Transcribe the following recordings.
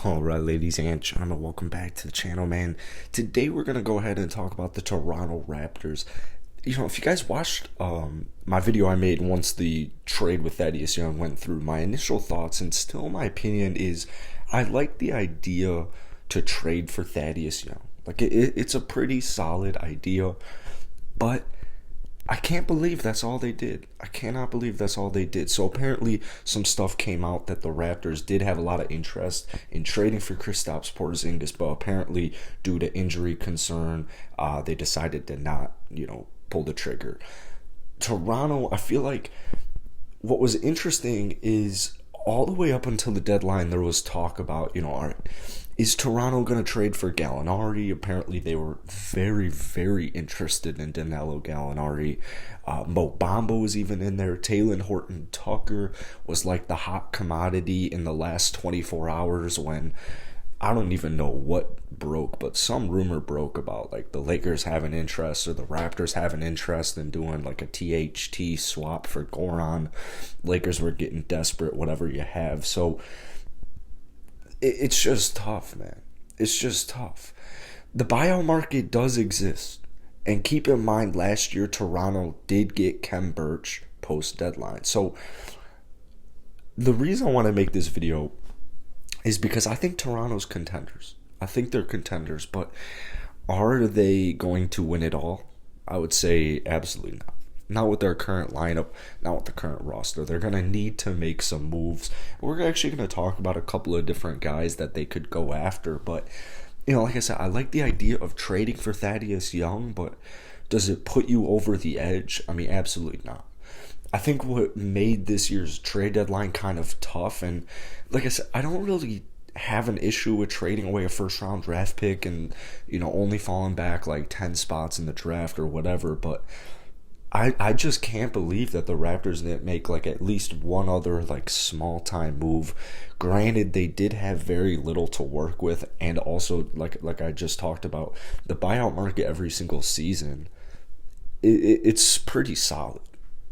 Alright, ladies and gentlemen, welcome back to the channel, man. Today we're going to go ahead and talk about the Toronto Raptors. If you guys watched my video I made once the trade with Thaddeus Young went through, my initial thoughts and still my opinion is I like the idea to trade for Thaddeus Young. It's a pretty solid idea, but I can't believe that's all they did. I cannot believe that's all they did. So apparently some stuff came out that the Raptors did have a lot of interest in trading for Kristaps Porzingis, but apparently due to injury concern, they decided to not, pull the trigger. Toronto, I feel like what was interesting is all the way up until the deadline, there was talk about, all right, is Toronto going to trade for Gallinari? Apparently, they were very, very interested in Danilo Gallinari. Mo Bamba was even in there. Talen Horton-Tucker was like the hot commodity in the last 24 hours when I don't even know what broke, but some rumor broke about like the Lakers having interest or the Raptors having interest in doing like a THT swap for Goran. Lakers were getting desperate, whatever you have. So it's just tough, man. It's just tough. The buyout market does exist. And keep in mind, last year, Toronto did get Khem Birch post-deadline. So the reason I want to make this video is because I think Toronto's contenders. I think they're contenders, but are they going to win it all? I would say absolutely not. Not with their current lineup, not with the current roster. They're going to need to make some moves. We're actually going to talk about a couple of different guys that they could go after. But, like I said, I like the idea of trading for Thaddeus Young, but does it put you over the edge? I mean, absolutely not. I think what made this year's trade deadline kind of tough, and like I said, I don't really have an issue with trading away a first-round draft pick and, only falling back like 10 spots in the draft or whatever, but I just can't believe that the Raptors didn't make like at least one other like small time move. Granted, they did have very little to work with, and also like I just talked about, the buyout market every single season, it's pretty solid.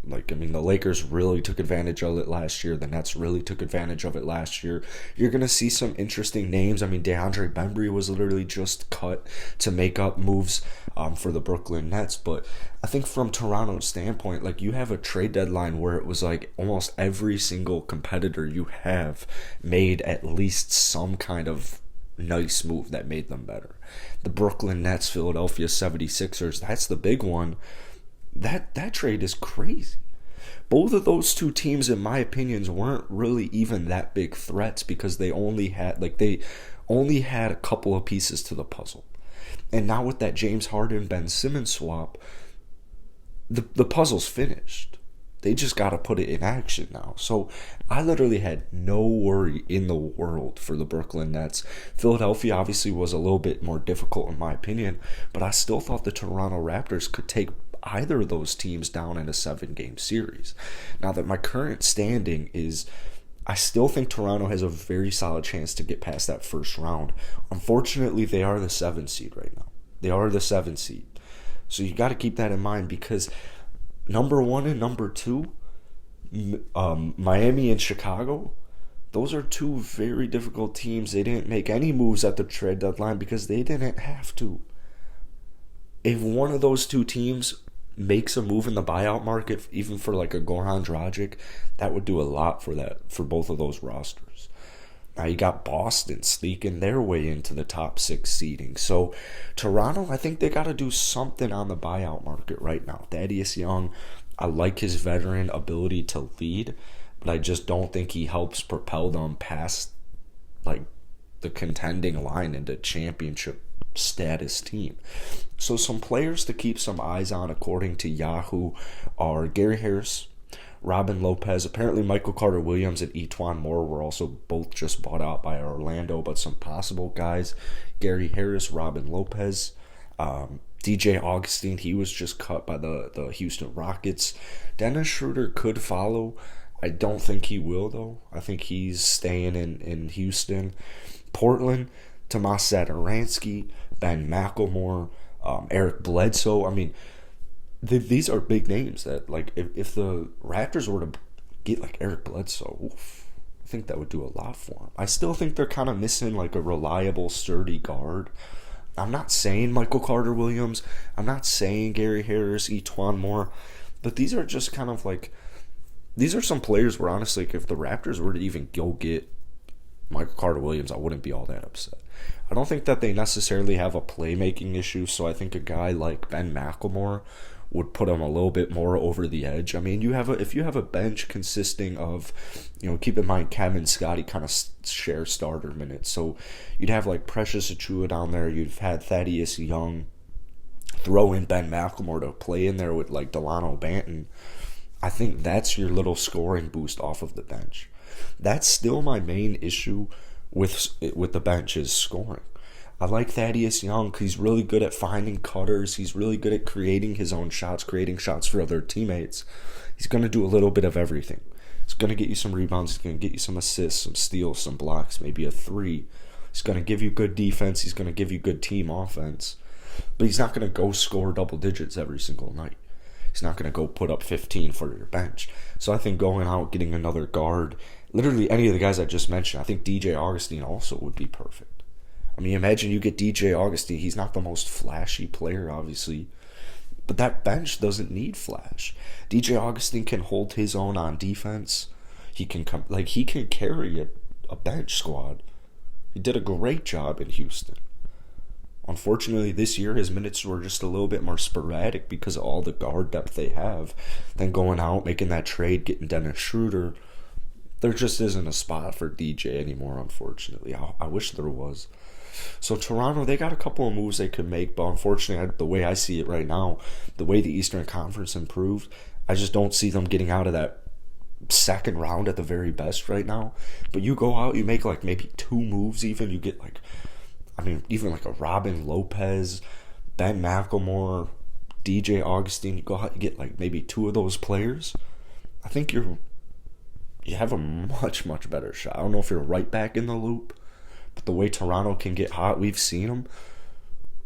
The Lakers really took advantage of it last year. The Nets really took advantage of it last year. You're going to see some interesting names. DeAndre Bembry was literally just cut to make up moves for the Brooklyn Nets. But I think from Toronto's standpoint, you have a trade deadline where it was like almost every single competitor you have made at least some kind of nice move that made them better. The Brooklyn Nets, Philadelphia 76ers, that's the big one. That trade is crazy. Both of those two teams, in my opinions, weren't really even that big threats because they only had a couple of pieces to the puzzle. And now with that James Harden Ben Simmons swap, the puzzle's finished. They just got to put it in action now. So I literally had no worry in the world for the Brooklyn Nets. Philadelphia obviously was a little bit more difficult in my opinion, but I still thought the Toronto Raptors could take either of those teams down in a 7-game series. Now that my current standing is, I still think Toronto has a very solid chance to get past that first round. Unfortunately, they are the 7th seed right now. They are the 7th seed. So you got to keep that in mind because number 1 and number 2, Miami and Chicago, those are two very difficult teams. They didn't make any moves at the trade deadline because they didn't have to. If one of those two teams makes a move in the buyout market, even for like a Goran Dragic, that would do a lot for both of those rosters. Now you got Boston sneaking their way into the top 6 seeding. So Toronto, I think they got to do something on the buyout market right now. Thaddeus Young, I like his veteran ability to lead, but I just don't think he helps propel them past like the contending line into championship status team. So some players to keep some eyes on according to Yahoo are Gary Harris, Robin Lopez. Apparently Michael Carter-Williams and Etuan Moore were also both just bought out by Orlando, but some possible guys: Gary Harris, Robin Lopez, DJ Augustine, he was just cut by the Houston Rockets. Dennis Schroeder could follow. I don't think he will though. I think he's staying in Houston. Portland, Tomas Satoransky, Ben McLemore, Eric Bledsoe. These are big names that, if the Raptors were to get, Eric Bledsoe, oof, I think that would do a lot for him. I still think they're kind of missing like a reliable, sturdy guard. I'm not saying Michael Carter-Williams. I'm not saying Gary Harris, Etuan Moore. But these are just kind of like, these are some players where honestly, like, if the Raptors were to even go get Michael Carter-Williams, I wouldn't be all that upset. I don't think that they necessarily have a playmaking issue, so I think a guy like Ben McLemore would put him a little bit more over the edge. I mean, if you have a bench consisting of, keep in mind Cam and Scotty kind of share starter minutes, so you'd have like Precious Achiuwa down there, you've had Thaddeus Young, throw in Ben McLemore to play in there with like Delano Banton. I think that's your little scoring boost off of the bench. That's still my main issue with the bench is scoring. I like Thaddeus Young because he's really good at finding cutters. He's really good at creating his own shots, creating shots for other teammates. He's going to do a little bit of everything. He's going to get you some rebounds. He's going to get you some assists, some steals, some blocks, maybe a three. He's going to give you good defense. He's going to give you good team offense. But he's not going to go score double digits every single night. He's not going to go put up 15 for your bench. So I think going out, getting another guard, literally any of the guys I just mentioned, I think DJ Augustine also would be perfect. I mean, imagine you get DJ Augustine. He's not the most flashy player, obviously, but that bench doesn't need flash. DJ Augustine can hold his own on defense. He can carry a bench squad. He did a great job in Houston. Unfortunately, this year his minutes were just a little bit more sporadic because of all the guard depth they have. Then going out, making that trade, getting Dennis Schroeder, there just isn't a spot for DJ anymore, unfortunately. I wish there was. So Toronto, they got a couple of moves they could make, but unfortunately, the way I see it right now, the way the Eastern Conference improved, I just don't see them getting out of that second round at the very best right now. But you go out, you make like maybe 2 moves even, you get like, even like a Robin Lopez, Ben McLemore, DJ Augustine, you go out, you get like maybe 2 of those players, I think you have a much, much better shot. I don't know if you're right back in the loop, but the way Toronto can get hot, we've seen them,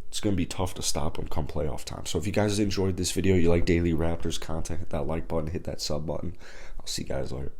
it's going to be tough to stop them come playoff time. So if you guys enjoyed this video, you like daily Raptors content, hit that like button, hit that sub button. I'll see you guys later.